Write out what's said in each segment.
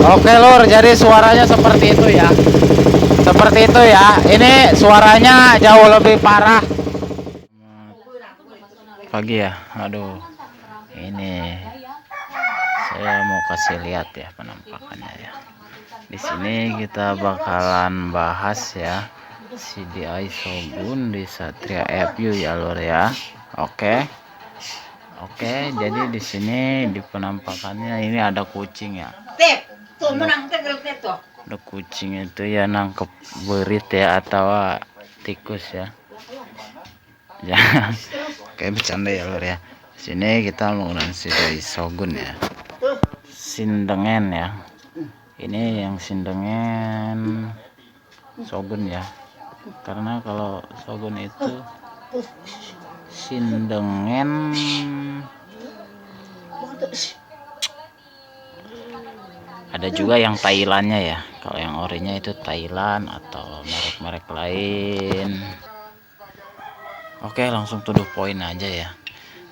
Oke lur, jadi suaranya seperti itu ya. Seperti itu ya. Ini suaranya jauh lebih parah. Pagi ya. Aduh. Ini saya mau kasih lihat ya penampakannya ya. Di sini kita bakalan bahas ya CDI Shogun di Satria FU ya lur ya. Oke. Oke, jadi di sini di penampakannya ini ada kucing ya. Ada kucing itu ya nangkep berit ya atau tikus ya. Ya, kayak bercanda ya lur ya. Di sini kita menggunakan CDI Shogun ya. Sindengen ya. Ini yang sindengen Shogun ya. Karena kalau Shogun itu sindengen ada juga yang Thailandnya ya. Kalau yang orinya itu Thailand atau merek-merek lain. Oke, langsung to the point aja ya.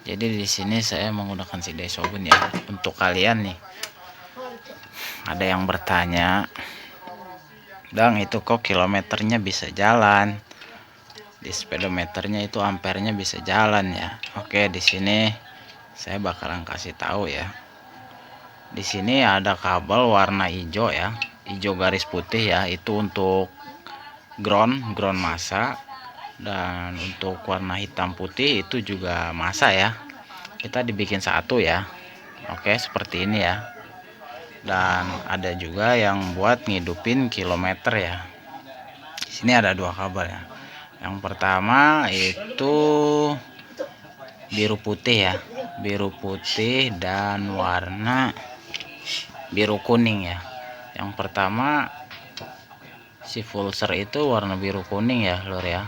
Jadi di sini saya menggunakan CDI Shogun ya. Untuk kalian nih, ada yang bertanya, "Dang, itu kok kilometernya bisa jalan? Di speedometernya itu ampernya bisa jalan ya?" Oke, di sini saya bakalan kasih tahu ya. Di sini ada kabel warna hijau ya, hijau garis putih ya, itu untuk ground massa, dan untuk warna hitam putih itu juga massa ya. Kita dibikin satu ya. Oke, seperti ini ya. Dan ada juga yang buat ngidupin kilometer ya. Di sini ada dua kabel ya. Yang pertama itu biru putih ya, biru putih dan warna biru kuning ya. Yang pertama si pulser itu warna biru kuning ya lur ya,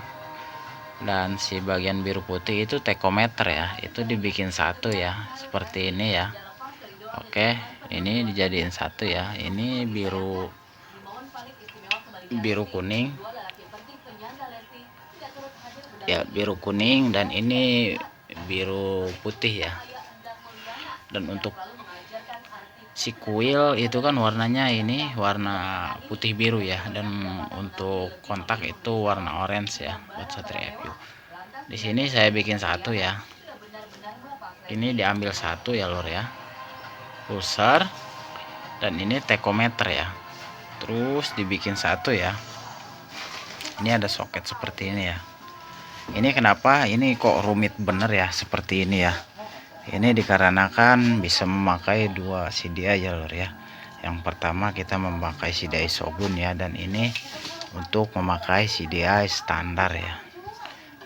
dan si bagian biru putih itu tachometer ya, itu dibikin satu ya, seperti ini ya. Oke, ini dijadiin satu ya. Ini biru kuning ya, biru kuning, dan ini biru putih ya. Dan untuk si kuil itu kan warnanya ini warna putih biru ya, dan untuk kontak itu warna orange ya buat Satria FU. Di sini saya bikin satu ya. Ini diambil satu ya lur ya, pulsar, dan ini tachometer ya. Terus dibikin satu ya. Ini ada soket seperti ini ya. Ini kenapa ini kok rumit bener ya seperti ini ya. Ini dikarenakan bisa memakai dua CDI ya lur ya. Yang pertama kita memakai CDI Shogun ya, dan ini untuk memakai CDI standar ya.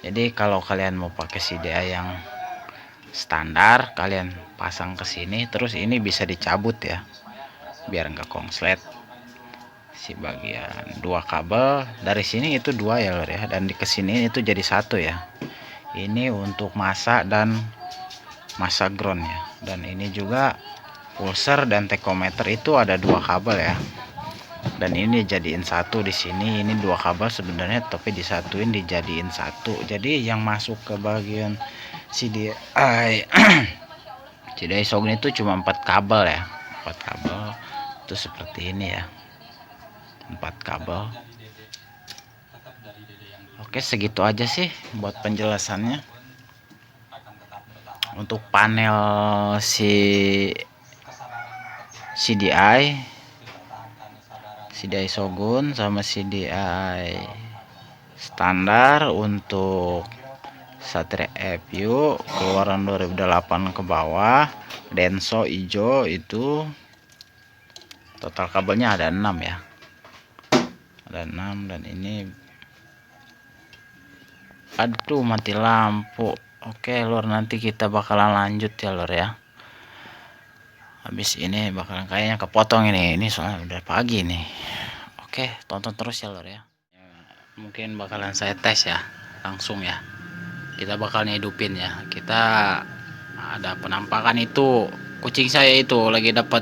Jadi kalau kalian mau pakai CDI yang standar, kalian pasang ke sini, terus ini bisa dicabut ya, biar enggak kongslet. Si bagian dua kabel dari sini itu dua ya lur ya, dan di kesini itu jadi satu ya. Ini untuk massa dan massa ground ya, dan ini juga pulser dan tachometer itu ada dua kabel ya, dan ini jadiin satu di sini. Ini dua kabel sebenarnya tapi disatuin dijadiin satu. Jadi yang masuk ke bagian CDI CDI Shogun itu cuma 4 kabel ya, 4 kabel itu seperti ini ya, 4 kabel. Oke, segitu aja sih buat penjelasannya. Untuk panel si CDI Shogun sama CDI standar untuk Satria FU keluaran 2008 ke bawah, Denso hijau, itu total kabelnya ada 6 ya, ada 6. Dan ini aduh mati lampu. Oke lur, nanti kita bakalan lanjut ya lur ya. Habis ini bakalan kayaknya kepotong ini soalnya udah pagi nih. Oke, tonton terus ya lur ya. Mungkin bakalan saya tes ya langsung ya. Kita bakal hidupin ya. Kita ada penampakan itu kucing saya itu lagi dapat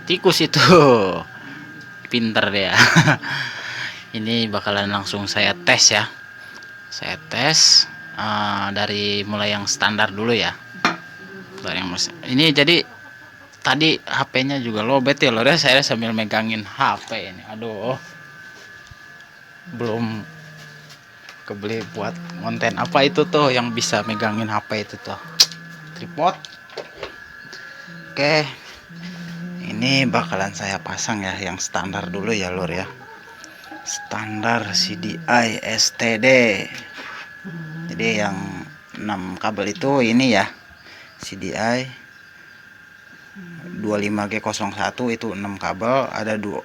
tikus itu. Pinter dia. Ini bakalan langsung saya tes ya. Saya tes dari mulai yang standar dulu ya. Ini jadi tadi HP-nya juga lowbat ya lor ya, saya sambil megangin HP ini. Aduh, belum kebeli buat konten. Apa itu tuh yang bisa megangin HP itu tuh? Tripod. Oke, ini bakalan saya pasang ya yang standar dulu ya lor ya. Standar CDI STD. Jadi yang 6 kabel itu ini ya, CDI 25G01 itu 6 kabel,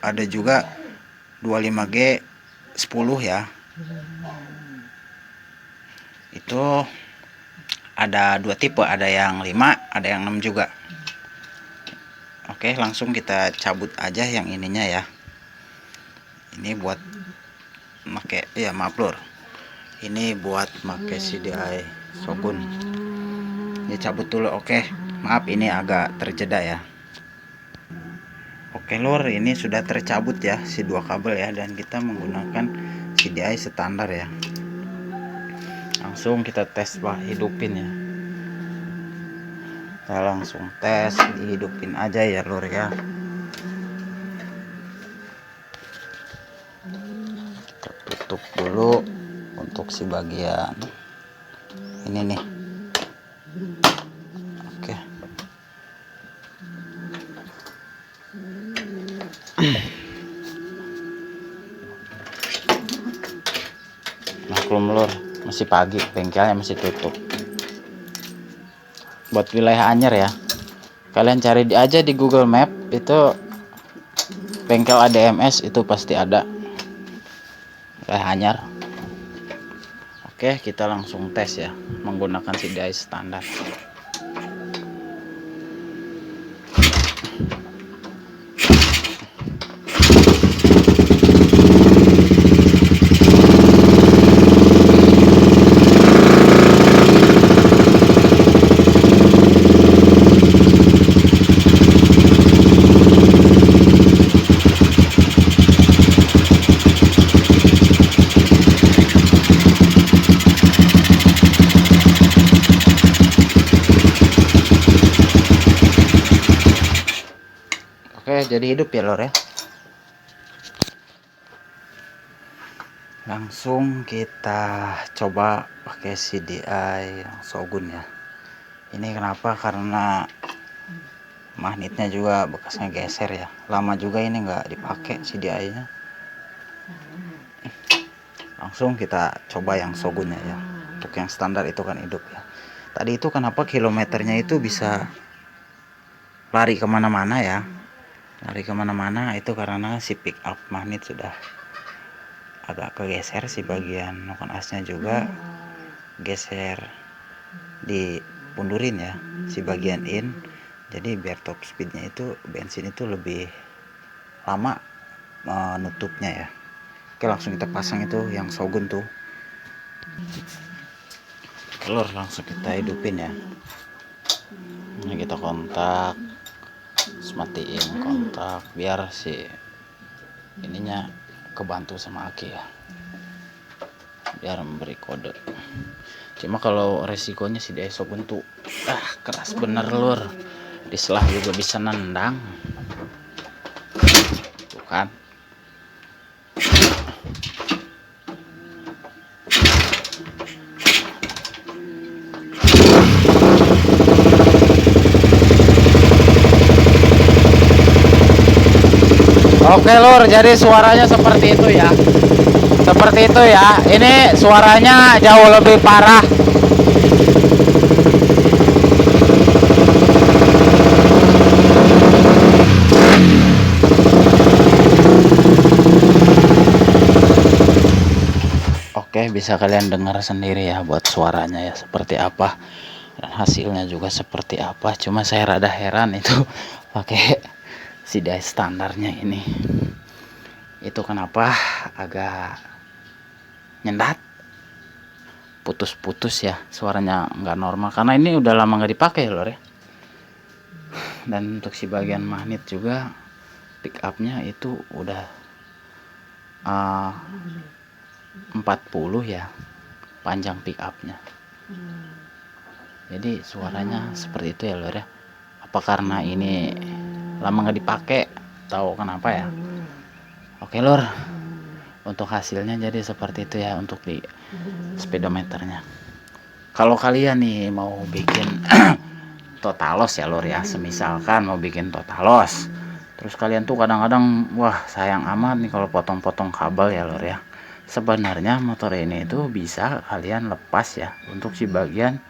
ada juga 25G10 ya. Itu ada 2 tipe, ada yang 5, ada yang 6 juga. Oke, langsung kita cabut aja yang ininya ya. Ini buat make ya, maaf lur. Ini buat make CDI Shogun. Ini cabut dulu. Oke, maaf ini agak terjeda ya. Oke lur, ini sudah tercabut ya si 2 kabel ya, dan kita menggunakan CDI standar ya. Langsung kita tes lah, hidupin ya. Kita langsung tes, dihidupin aja ya lur ya. Kita tutup dulu untuk si bagian ini nih. Oke. Maklum lur, masih pagi, bengkelnya masih tutup. Buat wilayah Anyer ya, kalian cari aja di Google Map, itu bengkel ADMS itu pasti ada, wilayah Anyer. Oke, kita langsung tes ya menggunakan CDI standar. Oke, jadi hidup ya lor ya. Langsung kita coba pakai CDI yang Shogun ya. Ini kenapa? Karena magnetnya juga bekasnya geser ya. Lama juga ini nggak dipakai CDI-nya. Langsung kita coba yang Shogun ya. Untuk yang standar itu kan hidup ya. Tadi itu kenapa kilometernya itu bisa lari kemana-mana ya. Lari kemana-mana itu karena si pick up magnet sudah agak kegeser, si bagian noken asnya juga geser, dipundurin ya si bagian in. Jadi biar top speednya itu bensin itu lebih lama menutupnya ya. Oke, langsung kita pasang itu yang Shogun tuh. Telur langsung kita hidupin ya. Ini kita kontak, matiin kontak biar si ininya kebantu sama aki ya, biar memberi kode. Cuma kalau resikonya si Shogun tuh keras bener lur, diselah juga bisa nendang tuh kan. Oke lur, jadi suaranya seperti itu ya. Seperti itu ya. Ini suaranya jauh lebih parah. Oke, bisa kalian dengar sendiri ya buat suaranya ya seperti apa, dan hasilnya juga seperti apa. Cuma saya rada heran itu pakai CDI standarnya ini. Itu kenapa agak nyendat, putus-putus ya, suaranya nggak normal karena ini udah lama nggak dipakai lor ya. Dan untuk si bagian magnet juga pick upnya itu udah 40 ya panjang pick upnya. Jadi suaranya seperti itu ya lor ya. apa karena ini lama nggak dipakai, tahu kenapa ya. Oke lur, untuk hasilnya jadi seperti itu ya untuk di speedometernya. Kalau kalian nih mau bikin totalos ya lur ya, semisalkan mau bikin totalos, terus kalian tuh kadang-kadang wah sayang amat nih kalau potong-potong kabel ya lur ya. Sebenarnya motor ini itu bisa kalian lepas ya untuk si bagian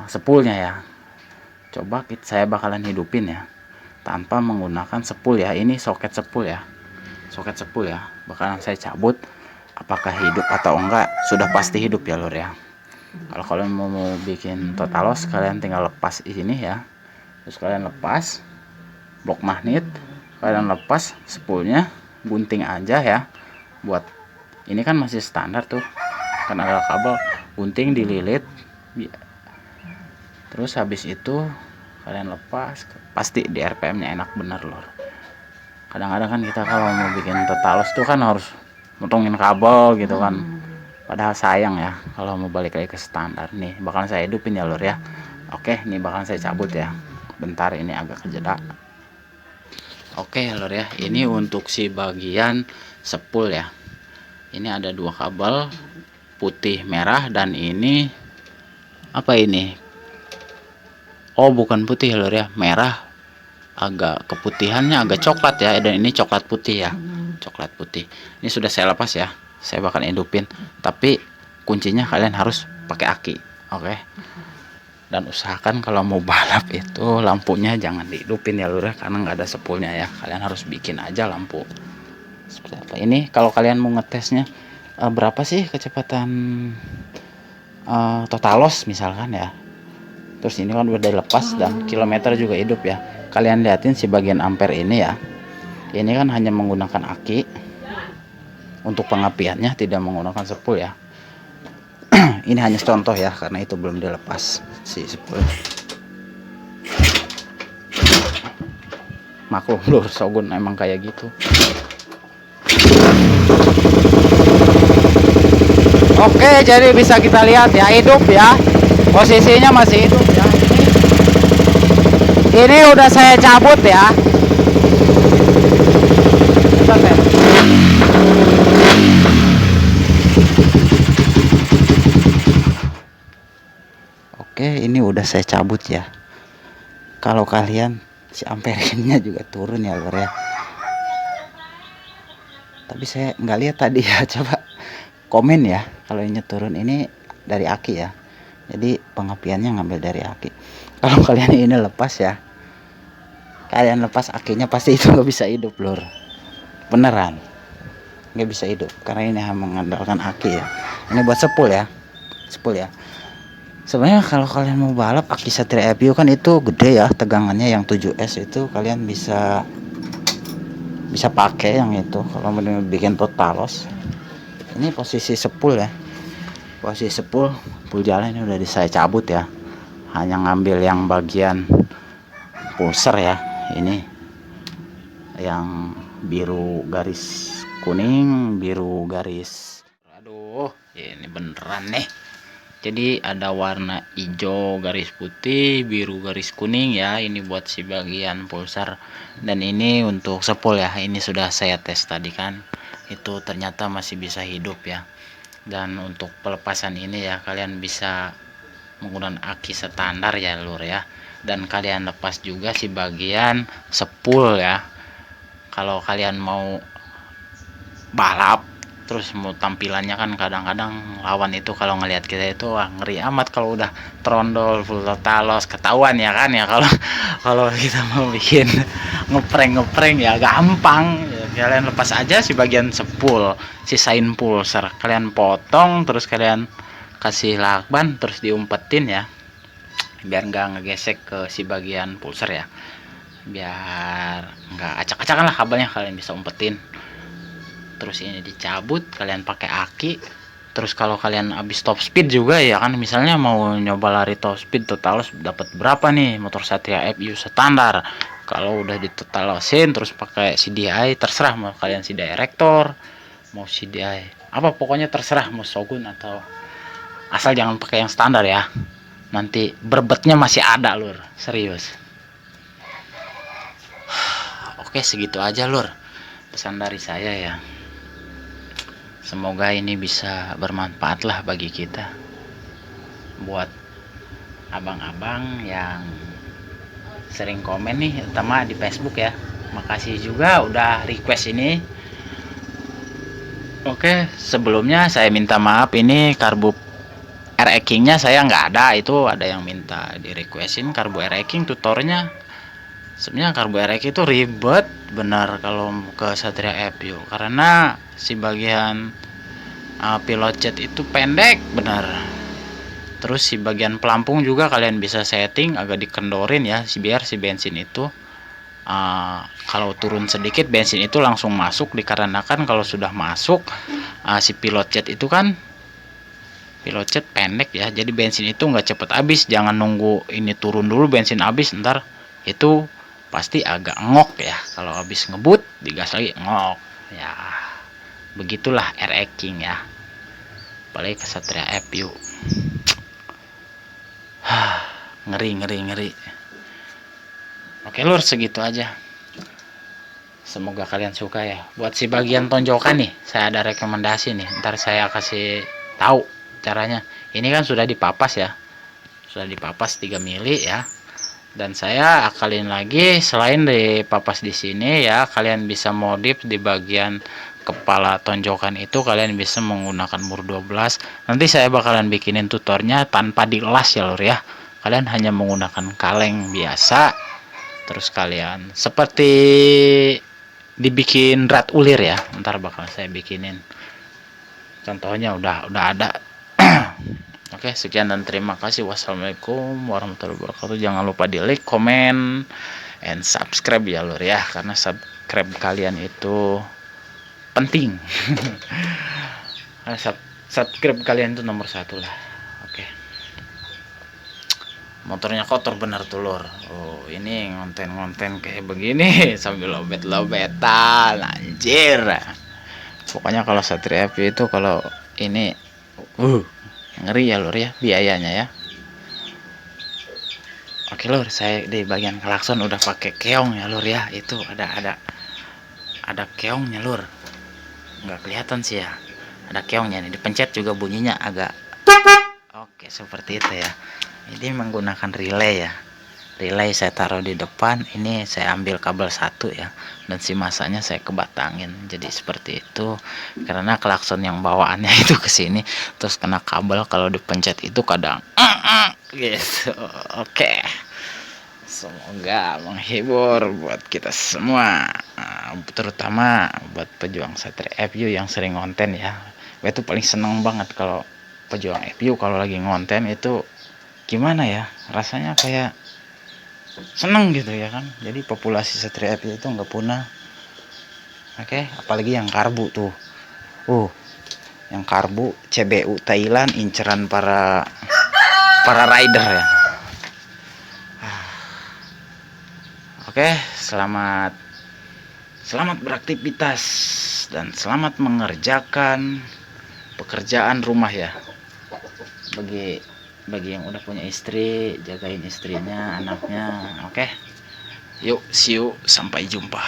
sepulnya ya. Coba saya bakalan hidupin ya tanpa menggunakan sepul ya. Ini soket sepul ya, soket sepul ya, bakalan saya cabut. Apakah hidup atau enggak sudah pasti hidup ya lur ya. Kalau kalian mau bikin totalos, kalian tinggal lepas di sini ya. Terus kalian lepas blok magnet, kalian lepas spoolnya, gunting aja ya. Buat ini kan masih standar tuh, kan ada kabel, gunting dililit. Terus habis itu kalian lepas, pasti di RPM-nya enak bener loh. Kadang-kadang kan kita kalau mau bikin totalos tuh kan harus motongin kabel gitu kan. Padahal sayang ya kalau mau balik lagi ke standar. Nih bakalan saya hidupin ya lur ya. Oke, nih bakalan saya cabut ya. Bentar, ini agak kejeda. Oke lur ya, ini untuk si bagian sepul ya. Ini ada dua kabel, putih merah, dan ini apa ini? Oh bukan putih ya lur ya, merah. Agak keputihannya agak coklat ya, dan ini coklat putih ya. Coklat putih. Ini sudah saya lepas ya. Saya bakal hidupin, tapi kuncinya kalian harus pakai aki. Oke. Dan usahakan kalau mau balap itu lampunya jangan dihidupin ya lur ya, karena nggak ada sepulnya ya. Kalian harus bikin aja lampu seperti apa. Ini kalau kalian mau ngetesnya berapa sih kecepatan totalos misalkan ya. Terus ini kan udah dilepas dan kilometer juga hidup ya. Kalian liatin si bagian ampere ini ya. Ini kan hanya menggunakan aki. Untuk pengapiannya tidak menggunakan sepul ya. Ini hanya contoh ya, karena itu belum dilepas si sepul. Maklum lur, Shogun emang kayak gitu. Oke, jadi bisa kita lihat ya, hidup ya. Posisinya masih hidup ya. Ini udah saya cabut ya. Oke, ini udah saya cabut ya. Kalau kalian si amperinnya juga turun ya lur ya. Tapi saya nggak lihat tadi ya. Coba komen ya kalau ini turun. Ini dari aki ya. Jadi pengapiannya ngambil dari aki. Kalau kalian ini lepas ya, kalian lepas akinya pasti itu nggak bisa hidup lur. Beneran nggak bisa hidup karena ini mengandalkan aki ya. Ini buat sepul ya, sepul ya. Sebenarnya kalau kalian mau balap aki Satria FU kan itu gede ya tegangannya, yang 7S itu kalian bisa pakai yang itu kalau mau bikin totalos. Ini posisi sepul ya, posisi sepul jalan ini udah saya cabut ya. Hanya ngambil yang bagian pulser ya, ini yang biru garis kuning, biru garis, aduh ini beneran nih. Jadi ada warna hijau garis putih, biru garis kuning ya. Ini buat si bagian pulsar, dan ini untuk sepul ya. Ini sudah saya tes tadi kan, itu ternyata masih bisa hidup ya. Dan untuk pelepasan ini ya, kalian bisa menggunakan aki standar ya lur ya. Dan kalian lepas juga si bagian sepul ya. Kalau kalian mau balap terus mau tampilannya kan, kadang-kadang lawan itu kalau ngelihat kita itu wah ngeri amat kalau udah trondol full totalos, ketahuan ya kan ya. Kalau kita mau bikin ngeprank ya gampang ya, kalian lepas aja si bagian sepul, sisain pulser kalian potong, terus kalian kasih lakban, terus diumpetin ya biar nggak ngegesek ke si bagian pulser ya, biar nggak acak-acakan lah kabelnya. Kalian bisa umpetin, terus ini dicabut, kalian pakai aki. Terus kalau kalian habis top speed juga ya kan, misalnya mau nyoba lari top speed totalos dapat berapa nih motor Satria FU standar. Kalau udah ditotalosin terus pakai CDI, terserah mau kalian CDI Rector, mau CDI apa, pokoknya terserah mau Shogun atau, asal jangan pakai yang standar ya. Nanti berbetnya masih ada lur, serius. Oke, segitu aja lur pesan dari saya ya. Semoga ini bisa bermanfaat lah bagi kita, buat abang-abang yang sering komen nih, terutama di Facebook ya. Makasih juga udah request ini. Oke, sebelumnya saya minta maaf, ini karbu R-King-nya saya nggak ada, itu ada yang minta di requestin karbu R-King tutornya. Sebenarnya karbu R-King itu ribet benar kalau ke Satria FPU, karena si bagian pilot jet itu pendek benar. Terus si bagian pelampung juga kalian bisa setting agak dikendorin ya, biar si bensin itu kalau turun sedikit bensin itu langsung masuk, dikarenakan kalau sudah masuk si pilot jet itu kan pilot jet pendek ya, jadi bensin itu nggak cepet habis. Jangan nunggu ini turun dulu bensin habis, ntar itu pasti agak ngok ya, kalau habis ngebut digas lagi ngok ya. Begitulah R-King ya, apalagi ke Satria FPU. Ngeri. Oke lur, segitu aja. Semoga kalian suka ya. Buat si bagian tonjokan nih, saya ada rekomendasi nih. Ntar saya kasih tahu caranya. Ini kan sudah dipapas ya. Sudah dipapas 3 mili ya. Dan saya akalin lagi, selain dipapas di sini ya, kalian bisa modif di bagian kepala tonjokan itu, kalian bisa menggunakan mur 12. Nanti saya bakalan bikinin tutornya tanpa dilas ya lur ya. Kalian hanya menggunakan kaleng biasa, terus kalian seperti dibikin rat ulir ya, ntar bakal saya bikinin contohnya, udah ada. Oke, sekian dan terima kasih. Wassalamualaikum warahmatullahi wabarakatuh. Jangan lupa di like, comment, and subscribe ya lur ya, karena subscribe kalian itu penting. Subscribe kalian itu nomor 1 lah. Oke, motornya kotor bener tuh lur. Oh, ini ngonten kayak begini sambil lobet-lobetan anjir. Pokoknya kalau Satria FPU itu kalau ini ngeri ya lur ya, biayanya ya. Oke lur, saya di bagian klakson udah pakai keong ya lur ya. Itu ada keongnya lur, nggak kelihatan sih ya, ada keongnya nih, dipencet juga bunyinya agak oke seperti itu ya. Ini menggunakan relay ya, relay saya taruh di depan, ini saya ambil kabel 1 ya, dan si masanya saya kebatangin jadi seperti itu, karena klakson yang bawaannya itu ke sini terus kena kabel, kalau dipencet itu kadang gitu. Oke, semoga menghibur buat kita semua, terutama buat pejuang Satria FPU yang sering ngonten ya. Gue tuh paling seneng banget kalau pejuang FPU kalau lagi ngonten itu, gimana ya, rasanya kayak seneng gitu ya kan. Jadi populasi Satria FPU itu nggak punah. Oke, apalagi yang karbu tuh, yang karbu CBU Thailand, inceran para rider ya. Oke, selamat beraktivitas dan selamat mengerjakan pekerjaan rumah ya. Bagi yang udah punya istri, jagain istrinya, anaknya. Oke, yuk, see you, sampai jumpa.